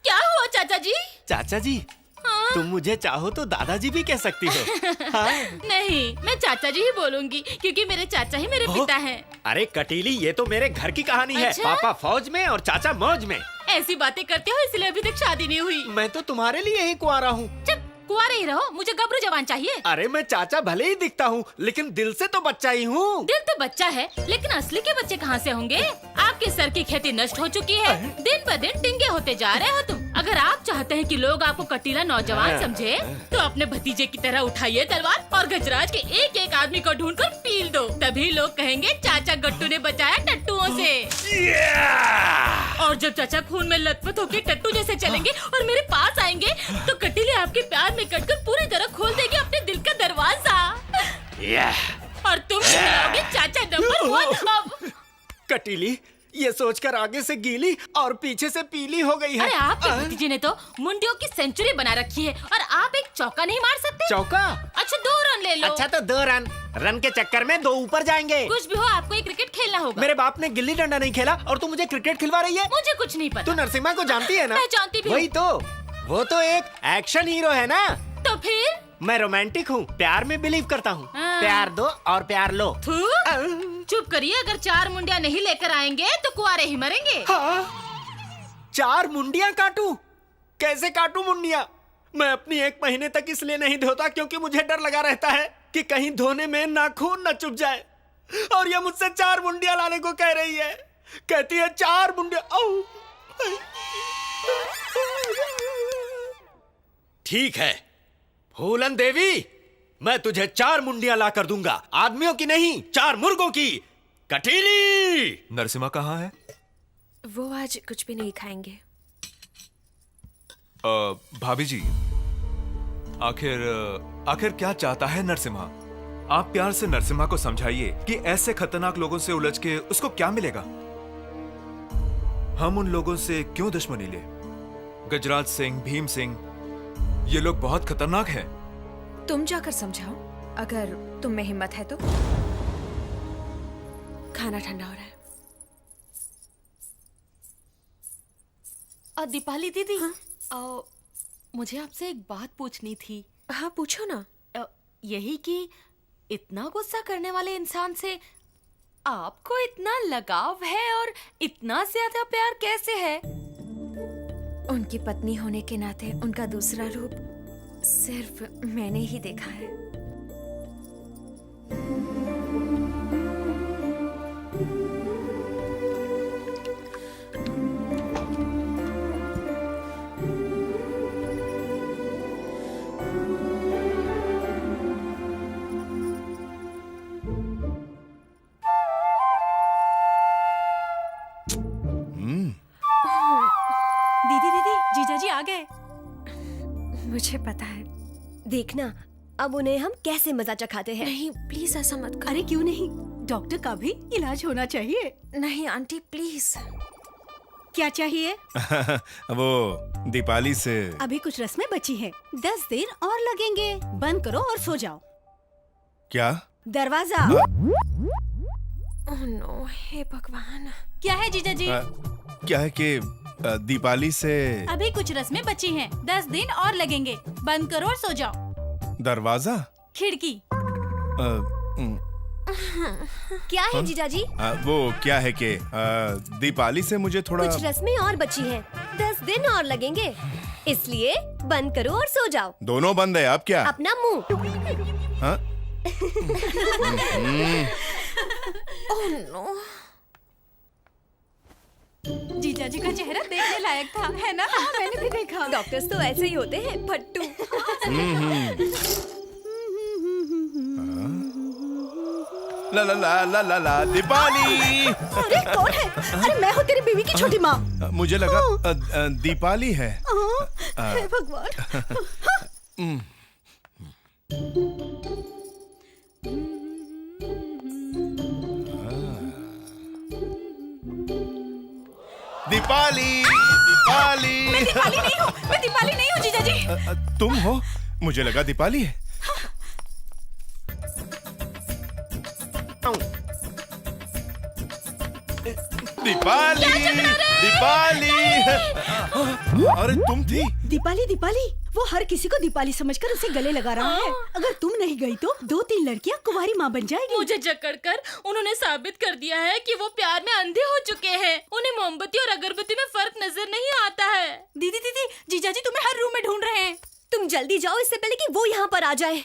क्या हुआ चाचा जी? चाचा जी, हाँ? तुम मुझे चाहो तो दादाजी भी कह सकती हो। हाँ? नहीं, मैं चाचा जी ही बोलूंगी क्योंकि मेरे चाचा ही मेरे पिता हैं। अरे कटीली, ये तो मेरे घर की कहानी है। अच्छा? पापा फौज में और चाचा मौज में। ऐसी बातें करते हो इसलिए अभी तक शादी नहीं हुई। मैं तो तुम्हारे लिए ही कुंवारा हूँ। चुप, कुंवारे ही रहो, मुझे गबरू जवान चाहिए। अरे मैं चाचा भले ही दिखता हूँ, लेकिन दिल से तो बच्चा ही हूँ। दिल तो बच्चा है, लेकिन असली के बच्चे कहाँ से होंगे? आपके सर की खेती नष्ट हो चुकी है, दिन ब दिन टिंगे होते जा रहे हो तुम। अगर आप चाहते हैं कि लोग आपको कटीला नौजवान समझे, तो अपने भतीजे की तरह उठाइए तलवार और गजराज के एक एक आदमी को ढूंढकर पील दो। तभी लोग कहेंगे चाचा गट्टू ने बचाया टट्टुओं से। और जब चाचा खून में लथपथ होकर टट्टू जैसे चलेंगे और मेरे पास आएंगे, तो कटीले आपके प्यार में कटकर पूरी तरह खोल देंगे अपने दिल का दरवाजा। और तुम कहलाओगे चाचा नंबर 1 अब। कटीली, ये सोचकर आगे से गीली और पीछे से पीली हो गई है। अरे आपके भतीजे ने तो मुंडियों की सेंचुरी बना रखी है और आप एक चौका नहीं मार सकते? चौका? अच्छा 2 रन ले लो। अच्छा तो 2 रन। रन के चक्कर में 2 ऊपर जाएंगे। कुछ भी हो, आपको एक क्रिकेट खेलना होगा। मेरे बाप ने गिल्ली डंडा नहीं खेला और तू मुझे क्रिकेट खिलवा रही है? मुझे कुछ नहीं पता। तू नरसिम्हा को जानती है ना? मैं जानती भी हूँ। वही तो, वो तो एक एक्शन हीरो है ना। तो फिर? मैं रोमांटिक हूँ, प्यार में बिलीव करता हूँ। हाँ। प्यार दो और प्यार लो। थू? चुप करिए, अगर 4 मुंडिया नहीं लेकर आएंगे तो कुआरे ही मरेंगे। हाँ? 4 मुंडिया काटूं? कैसे काटूं मुंडिया? मैं अपनी 1 महीने तक इसलिए नहीं धोता क्योंकि मुझे डर लगा रहता है कि कहीं धोने में नाखून न चुभ जाए। और ये मुझसे 4 मुंडिया लाने को कह रही है। कहती है 4 मुंडिया। ठीक है फूलन देवी, मैं तुझे 4 मुंडिया ला कर दूंगा। आदमियों की नहीं, 4 मुर्गों की। कटीली! नरसिम्हा कहाँ है? वो आज कुछ भी नहीं खाएंगे। भाभी जी, आखिर क्या चाहता है नरसिम्हा? आप प्यार से नरसिम्हा को समझाइए कि ऐसे खतरनाक लोगों से उलझ के उसको क्या मिलेगा। हम उन लोगों से क्यों दुश्मनी ले? गजराज सिंह, भीम सिंह, ये लोग बहुत खतरनाक हैं। तुम जाकर समझाओ, अगर तुम में हिम्मत है तो। खाना ठंडा हो रहा है। दीपाली दीदी, हाँ? मुझे आपसे एक बात पूछनी थी। हाँ पूछो ना। यही कि इतना गुस्सा करने वाले इंसान से आपको इतना लगाव है और इतना ज्यादा प्यार कैसे है? उनकी पत्नी होने के नाते उनका दूसरा रूप सिर्फ मैंने ही देखा है। दीदी दीदी, जीजाजी आ गए। मुझे पता है। देखना अब उन्हें हम कैसे मजा चखाते हैं। नहीं प्लीज ऐसा मत करो। अरे क्यों नहीं, डॉक्टर का भी इलाज होना चाहिए। नहीं आंटी प्लीज। क्या चाहिए? वो दीपाली से अभी कुछ रस्में बची हैं, 10 दिन और लगेंगे। बंद करो और सो जाओ। क्या? दरवाजा। ओह नो, हे भगवान। क्या है जीजाजी? क्या है कि दीपाली से अभी कुछ रस्में बची हैं, 10 दिन और लगेंगे। बंद करो और सो जाओ। दरवाजा? खिड़की। क्या है जीजाजी? वो क्या है कि दीपाली से मुझे थोड़ा कुछ रस्में और बची हैं, 10 दिन और लगेंगे, इसलिए बंद करो और सो जाओ। दोनों बंद है। आप क्या? अपना मुंह। हाँ? Oh no. जीजाजी का चेहरा देखने लायक था, है ना? हाँ, मैंने भी देखा। डॉक्टर्स तो ऐसे ही होते हैं, फट्टू। ला ला ला ला ला ला दीपाली। अरे कौन है? अरे मैं हूँ तेरी बीवी की छोटी माँ। मुझे लगा दीपाली है। हे भगवान। दीपाली, दीपाली। मैं दीपाली नहीं हूँ, मैं दीपाली नहीं हूँ जीजाजी। तुम हो? मुझे लगा दीपाली है। दीपाली। दीपाली, अरे तुम थी? दीपाली दीपाली, वो हर किसी को दीपाली समझकर उसे गले लगा रहा है। अगर तुम नहीं गई तो 2-3 लड़कियां कुंवारी माँ बन जाएगी। मुझे जकड़कर उन्होंने साबित कर दिया है कि वो प्यार में अंधे हो चुके हैं। उन्हें मोमबत्ती और अगरबत्ती में फर्क नजर नहीं आता है। दीदी दीदी, जीजाजी तुम्हें हर रूम में ढूंढ रहे हैं। तुम जल्दी जाओ इससे पहले कि वो यहाँ पर आ जाए।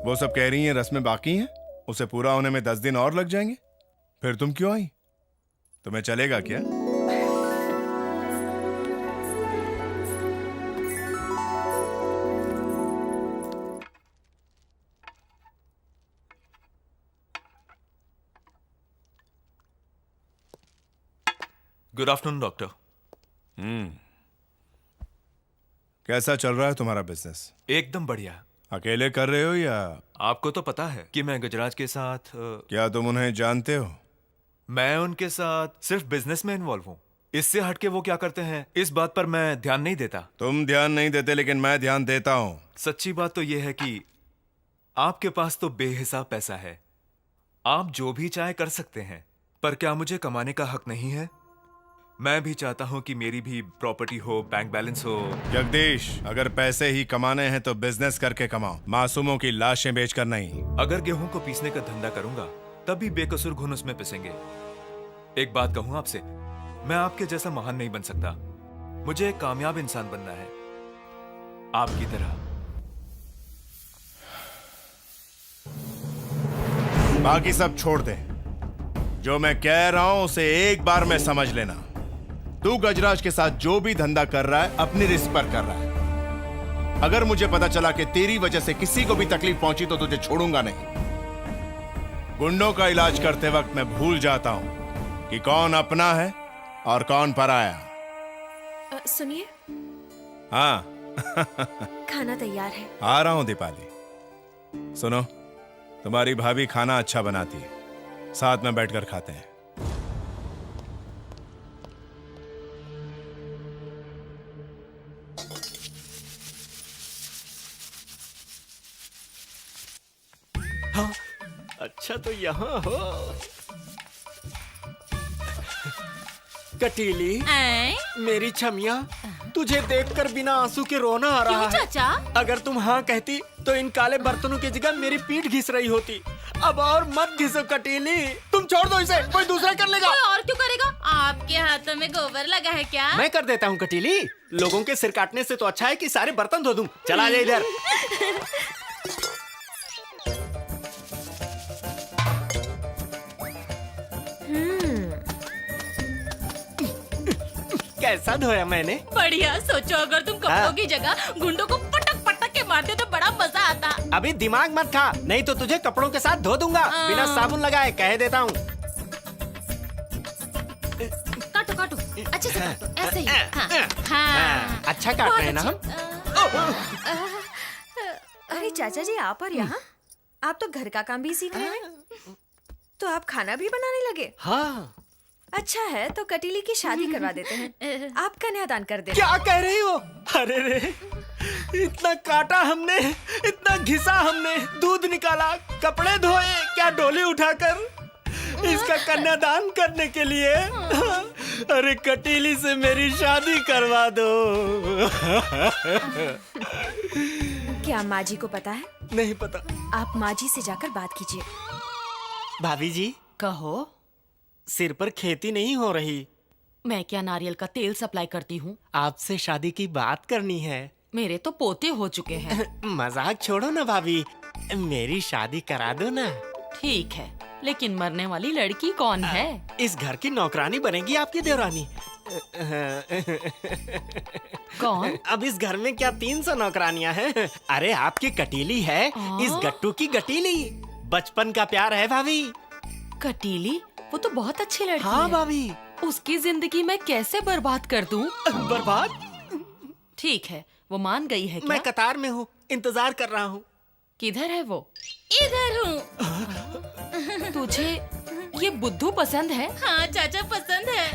वो सब कह रही हैं रस्में बाकी हैं, उसे पूरा होने में 10 दिन और लग जाएंगे। फिर तुम क्यों आई? तुम्हें चलेगा क्या? Good afternoon doctor. कैसा चल रहा है तुम्हारा बिजनेस? एकदम बढ़िया। अकेले कर रहे हो या? आपको तो पता है कि मैं गजराज के साथ क्या तुम उन्हें जानते हो? मैं उनके साथ सिर्फ बिजनेस में इन्वॉल्व हूँ। इससे हटके वो क्या करते हैं इस बात पर मैं ध्यान नहीं देता। तुम ध्यान नहीं देते, लेकिन मैं ध्यान देता हूँ। सच्ची बात तो यह है कि आपके पास तो बेहिसाब पैसा है। आप जो भी चाहे कर सकते हैं, पर क्या मुझे कमाने का हक नहीं है? मैं भी चाहता हूं कि मेरी भी प्रॉपर्टी हो, बैंक बैलेंस हो। जगदीश, अगर पैसे ही कमाने हैं तो बिजनेस करके कमाओ, मासूमों की लाशें बेचकर नहीं। अगर गेहूं को पीसने का धंधा करूंगा तब भी बेकसूर घुन उसमें पिसेंगे। एक बात कहूं आपसे, मैं आपके जैसा महान नहीं बन सकता। मुझे एक कामयाब इंसान बनना है, आपकी तरह। बाकी सब छोड़ दे। जो मैं कह रहा हूं उसे एक बार में समझ लेना। तू गजराज के साथ जो भी धंधा कर रहा है अपनी रिस्क पर कर रहा है। अगर मुझे पता चला कि तेरी वजह से किसी को भी तकलीफ पहुंची तो तुझे छोड़ूंगा नहीं। गुंडों का इलाज करते वक्त मैं भूल जाता हूं कि कौन अपना है और कौन पराया। सुनिए, हाँ। खाना तैयार है। आ रहा हूं दीपाली। सुनो, तुम्हारी भाभी खाना अच्छा बनाती है, साथ में बैठकर खाते हैं। हाँ, अच्छा तो यहाँ हो। कटीली, ऐं? मेरी छमिया, तुझे देखकर बिना आंसू के रोना आ रहा क्यों है। चाचा? अगर तुम हाँ कहती तो इन काले बर्तनों की जगह मेरी पीठ घिस रही होती। अब और मत घिसो कटीली, तुम छोड़ दो इसे, कोई दूसरा कर लेगा। कोई और क्यों करेगा? आपके हाथों में गोबर लगा है क्या? मैं कर देता हूँ कटीली। लोगों के सिर काटने से तो अच्छा है कि सारे बर्तन धो दूं। चला जा इधर। कैसा धोया मैंने? बढ़िया। सोचो अगर तुम कपड़ों की जगह गुंडों को पटक पटक के मारते तो बड़ा मजा आता। अभी दिमाग मत खा, नहीं तो तुझे कपड़ों के साथ धो दूंगा बिना साबुन लगाए, कह देता हूँ। काटो काटो, अच्छे से काटो, ऐसे ही। हाँ, हाँ। अच्छा काट रहे हैं ना हम? अरे चाचा जी, आप और यहाँ? आप तो घर का काम भी सीख रहे हैं, तो आप खाना भी बनाने लगे? हाँ। अच्छा है, तो कटीली की शादी करवा देते हैं। आप कन्यादान कर देना। क्या कह रही हो? अरे रे, इतना काटा हमने, इतना घिसा हमने, दूध निकाला, कपड़े धोए, क्या डोली उठाकर इसका कन्यादान करने के लिए। अरे कटीली से मेरी शादी करवा दो। क्या माँ जी को पता है? नहीं पता। आप माँ जी से जाकर बात कीजिए। भाभी जी, कहो। सिर पर खेती नहीं हो रही। मैं क्या नारियल का तेल सप्लाई करती हूँ? आपसे शादी की बात करनी है। मेरे तो पोते हो चुके हैं। मजाक छोड़ो ना भाभी, मेरी शादी करा दो ना। ठीक है, लेकिन मरने वाली लड़की कौन है? इस घर की नौकरानी बनेगी आपकी देवरानी। कौन? अब इस घर में क्या 300 नौकरानियां हैं? अरे आपकी कटीली है, इस गट्टू की गटीली। बचपन का प्यार है भाभी। कटीली? वो तो बहुत अच्छी लड़की हाँ है। भाभी। उसकी जिंदगी मैं कैसे बर्बाद कर दूं? बर्बाद? ठीक है, वो मान गई है क्या? मैं कतार में हूँ, इंतजार कर रहा हूँ। किधर है वो? इधर हूँ। तुझे ये बुद्धू पसंद है? हाँ चाचा, पसंद है।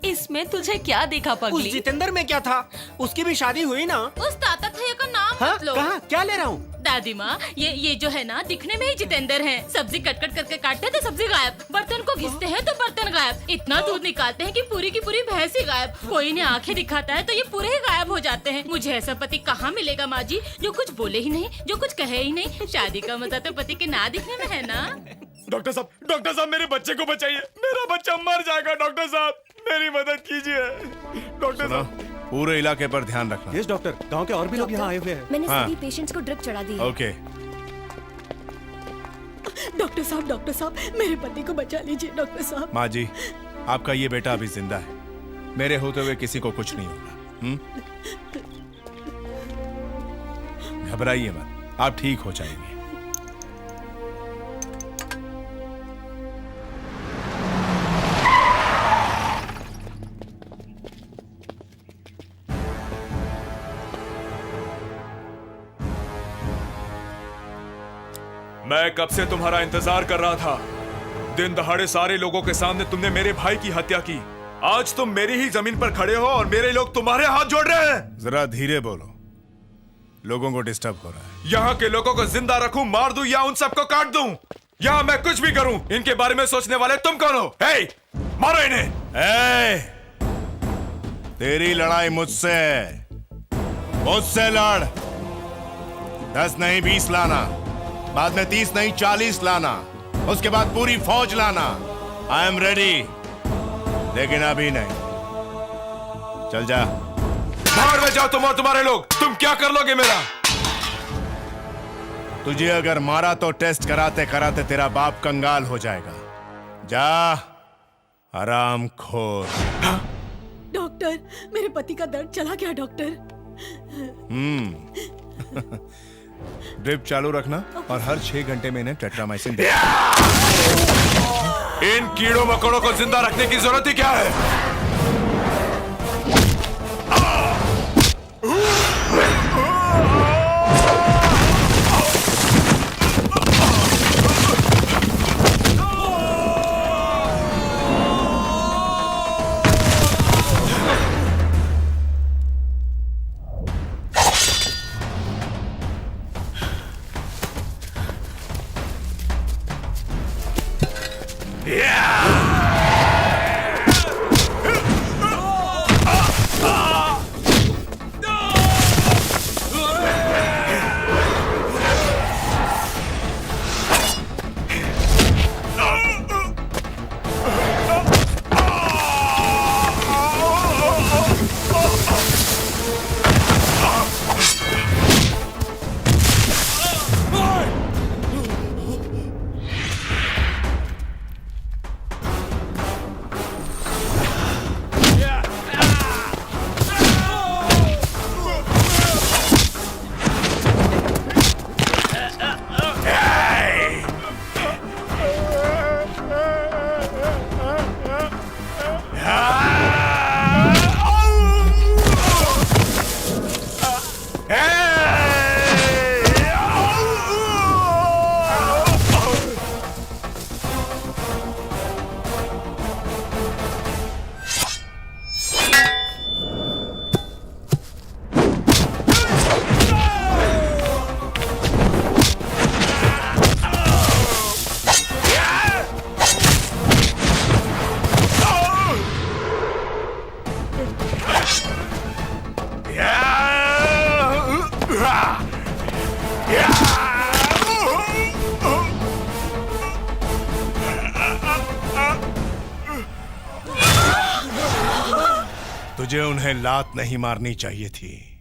इसमें तुझे क्या दिखा उस पगली? जितेंद्र में क्या था? उसकी भी शादी हुई ना? उस ताता थैया का नाम हाँ, मत लो। कहाँ? क्या ले रहा हूँ? दादी माँ, ये जो है ना, दिखने में ही जितेंद्र हैं। सब्जी कट कट करके काटते थे, सब्जी गायब। बर्तन को घिसते हैं तो बर्तन गायब। इतना दूध निकालते हैं कि पूरी की पूरी भैंस ही गायब। कोई ने आंखें दिखाता है तो ये पूरे ही गायब हो जाते हैं। मुझे ऐसा पति कहाँ मिलेगा माँ जी, जो कुछ बोले ही नहीं, जो कुछ कहे ही नहीं। शादी का मजा तो पति के ना दिखने में है ना। डॉक्टर साहब मेरे बच्चे को बचाइए, मेरा बच्चा मर जाएगा। डॉक्टर साहब मेरी मदद कीजिए। डॉक्टर सुनो, साहब पूरे इलाके पर ध्यान रखना। यस डॉक्टर, गांव के और भी लोग यहाँ आए हुए हैं। मैंने हाँ। सभी पेशेंट्स को ड्रिप चढ़ा दी है। ओके, डॉक्टर साहब, मेरे पति को बचा लीजिए डॉक्टर साहब। माँ जी, आपका ये बेटा अभी जिंदा है। मेरे होते हुए किसी को कुछ नहीं होगा। घबराइए मत, आप ठीक हो जाएंगे। मैं कब से तुम्हारा इंतजार कर रहा था। दिन दहाड़े सारे लोगों के सामने तुमने मेरे भाई की हत्या की। आज तुम मेरी ही जमीन पर खड़े हो और मेरे लोग तुम्हारे हाथ जोड़ रहे हैं। जरा धीरे बोलो, लोगों को डिस्टर्ब हो रहा है। यहाँ के लोगों को जिंदा रखूं, मार दूं या उन सबको काट दूं, यहाँ मैं कुछ भी करूं, इनके बारे में सोचने वाले तुम कौन हो? हे, मारो इन्हें। तेरी लड़ाई मुझसे लड़। 10 नहीं 20 लाना, बाद में 30 नहीं 40 लाना, उसके बाद पूरी फौज लाना। आई एम रेडी, लेकिन अभी नहीं। चल जा। बाहर में जाओ तुम और तुम्हारे लोग। तुम क्या कर लोगे मेरा? तुझे अगर मारा तो टेस्ट कराते कराते तेरा बाप कंगाल हो जाएगा। जा, आराम खोर। डॉक्टर, मेरे पति का दर्द चला गया डॉक्टर। ड्रिप चालू रखना और हर 6 घंटे में इन्हें टेट्रामाइसिन दे। इन कीड़ों मकोड़ों को जिंदा रखने की जरूरत ही क्या है? तुझे उन्हें लात नहीं मारनी चाहिए थी।